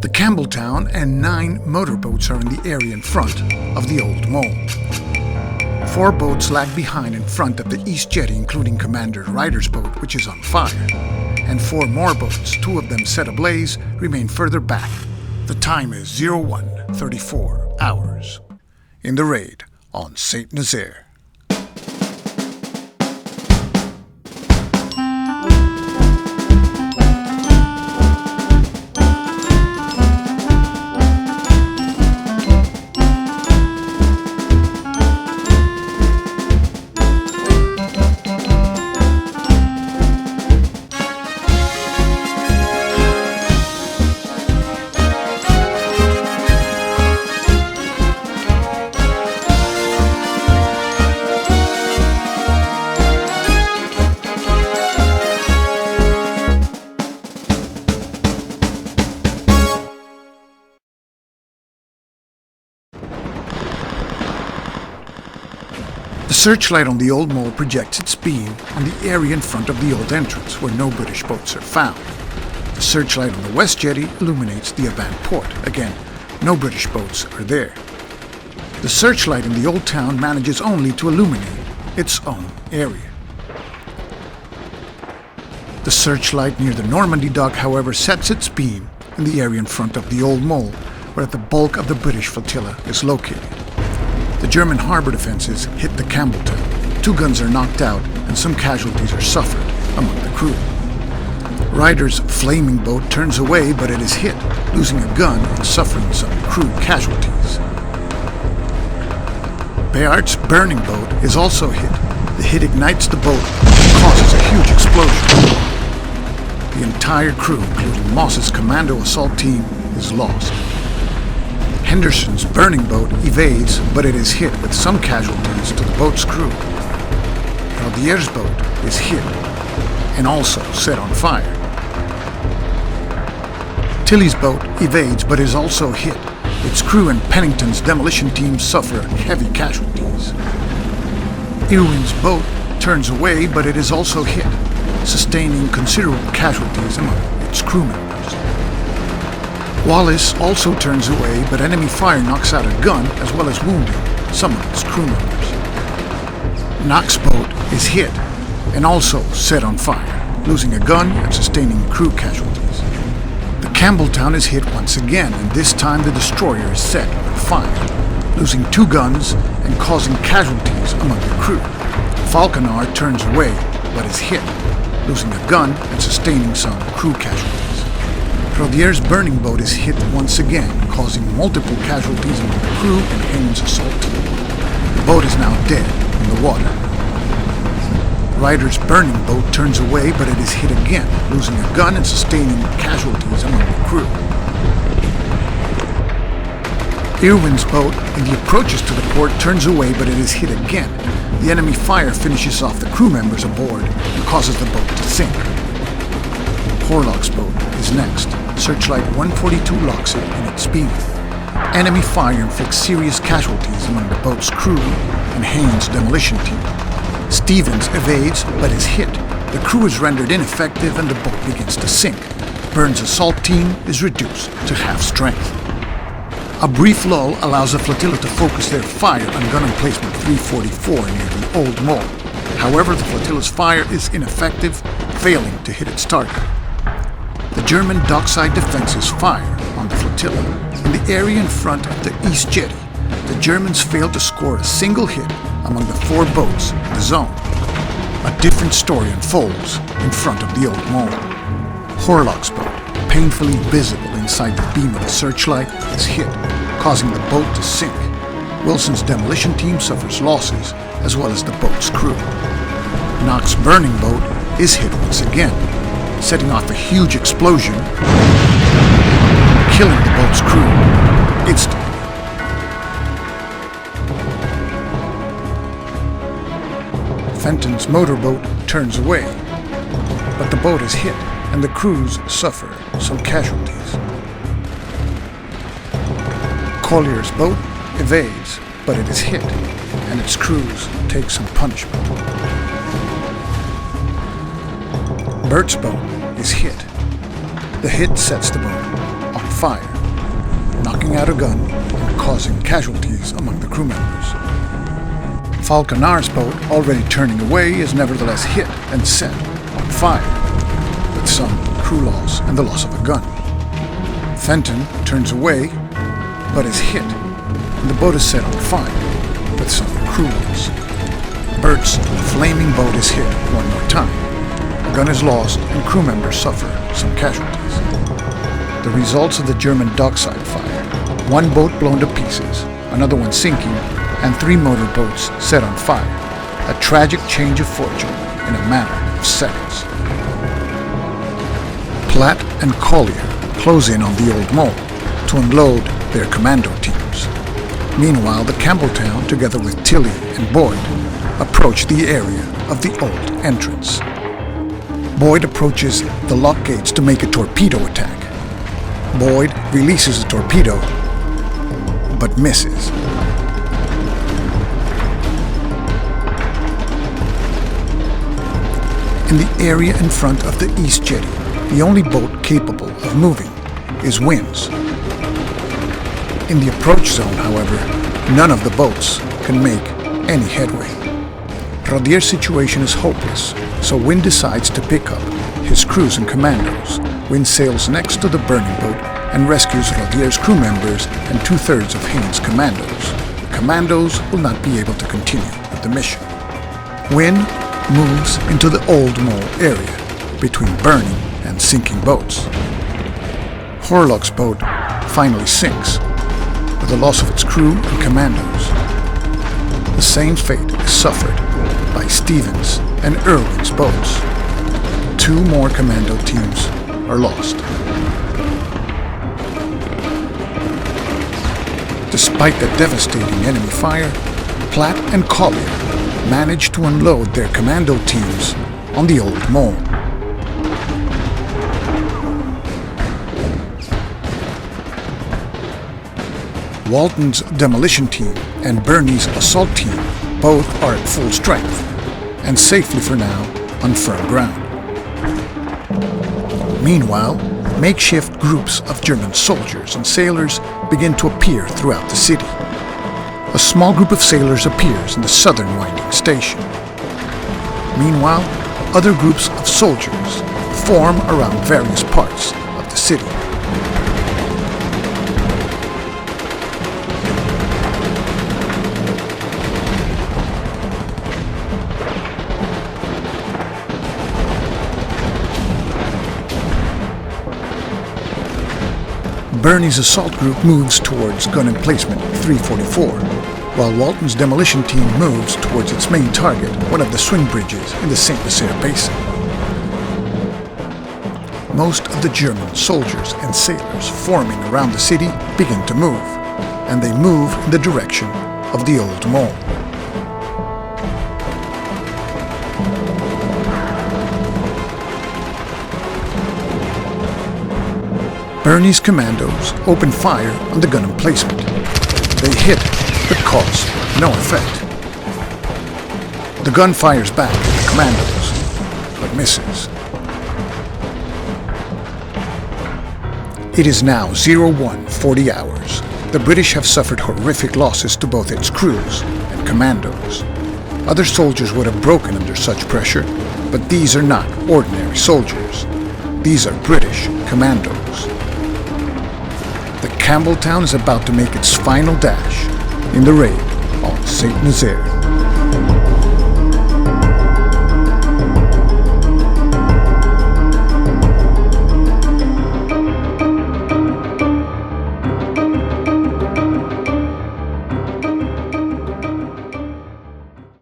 The Campbelltown and 9 motorboats are in the area in front of the Old Mole. 4 boats lag behind in front of the East Jetty, including Commander Ryder's boat, which is on fire. And 4 more boats, 2 of them set ablaze, remain further back. The time is 01:34 hours. In the raid on St. Nazaire. The searchlight on the Old Mole projects its beam on the area in front of the old entrance, where no British boats are found. The searchlight on the West Jetty illuminates the Avalon port. Again, no British boats are there. The searchlight in the Old Town manages only to illuminate its own area. The searchlight near the Normandy dock, however, sets its beam in the area in front of the Old Mole, where the bulk of the British flotilla is located. The German harbor defenses hit the Campbelltown. 2 guns are knocked out and some casualties are suffered among the crew. Ryder's flaming boat turns away, but it is hit, losing a gun and suffering some crew casualties. Bayard's burning boat is also hit. The hit ignites the boat and causes a huge explosion. The entire crew, including Moss's commando assault team, is lost. Henderson's burning boat evades, but it is hit with some casualties to the boat's crew. Naudier's boat is hit and also set on fire. Tilley's boat evades, but is also hit. Its crew and Pennington's demolition team suffer heavy casualties. Irwin's boat turns away, but it is also hit, sustaining considerable casualties among its crew members. Wallace also turns away, but enemy fire knocks out a gun as well as wounding some of its crew members. Knox's boat is hit and also set on fire, losing a gun and sustaining crew casualties. The Campbelltown is hit once again, and this time the destroyer is set on fire, losing 2 guns and causing casualties among the crew. Falconar turns away but is hit, losing a gun and sustaining some crew casualties. Naudier's burning boat is hit once again, causing multiple casualties among the crew and Haynes' assault team. The boat is now dead in the water. Ryder's burning boat turns away, but it is hit again, losing a gun and sustaining casualties among the crew. Irwin's boat, in the approaches to the port, turns away, but it is hit again. The enemy fire finishes off the crew members aboard and causes the boat to sink. Horlock's boat is next. Searchlight 142 locks it in its beam. Enemy fire inflicts serious casualties among the boat's crew and Haynes' demolition team. Stevens evades but is hit. The crew is rendered ineffective and the boat begins to sink. Burns' assault team is reduced to half strength. A brief lull allows the flotilla to focus their fire on gun emplacement 344 near the Old Mole. However, the flotilla's fire is ineffective, failing to hit its target. The German dockside defenses fire on the flotilla. In the area in front of the East Jetty, the Germans failed to score a single hit among the 4 boats in the zone. A different story unfolds in front of the Old Mole. Horlock's boat, painfully visible inside the beam of the searchlight, is hit, causing the boat to sink. Wilson's demolition team suffers losses, as well as the boat's crew. Knox's burning boat is hit once again, setting off a huge explosion, killing the boat's crew instantly. Fenton's motorboat turns away, but the boat is hit and the crews suffer some casualties. Collier's boat evades, but it is hit and its crews take some punishment. Bert's boat is hit. The hit sets the boat on fire. knocking out a gun and causing casualties among the crew members. Falconar's boat, already turning away, is nevertheless hit and set on fire, with some crew loss and the loss of a gun. Fenton turns away, but is hit, and the boat is set on fire, with some crew loss. Bert's flaming boat is hit one more time. A gun is lost, and crew members suffer some casualties. The results of the German dockside fire: one boat blown to pieces, another one sinking, and 3 motorboats set on fire. A tragic change of fortune in a matter of seconds. Platt and Collier close in on the Old Mole to unload their commando teams. Meanwhile, the Campbelltown, together with Tilly and Boyd, approach the area of the old entrance. Boyd approaches the lock gates to make a torpedo attack. Boyd releases a torpedo, but misses. In the area in front of the East Jetty, the only boat capable of moving is Wynn's. In the approach zone, however, none of the boats can make any headway. Rodier's situation is hopeless, so Wynn decides to pick up his crews and commandos. Wynn sails next to the burning boat and rescues Rodier's crew members and 2/3 of Haynes' commandos. The commandos will not be able to continue with the mission. Wynn moves into the Old Mole area between burning and sinking boats. Horlock's boat finally sinks, with the loss of its crew and commandos. The same fate is suffered by Stevens and Irwin's boats. 2 more commando teams are lost. Despite the devastating enemy fire, Platt and Collier managed to unload their commando teams on the Old Mole. Walton's demolition team and Birney's assault team both are at full strength, and safely for now on firm ground. Meanwhile, makeshift groups of German soldiers and sailors begin to appear throughout the city. A small group of sailors appears in the southern winding station. Meanwhile, other groups of soldiers form around various parts of the city. Birney's assault group moves towards gun emplacement 344, while Walton's demolition team moves towards its main target, one of the swing bridges in the St. Nazaire Basin. Most of the German soldiers and sailors forming around the city begin to move, and they move in the direction of the Old Mole. Birney's commandos open fire on the gun emplacement. They hit, but cause no effect. The gun fires back at the commandos, but misses. It is now 01:40 hours. The British have suffered horrific losses to both its crews and commandos. Other soldiers would have broken under such pressure, but these are not ordinary soldiers. These are British commandos. The Campbelltown is about to make its final dash in the raid on St. Nazaire.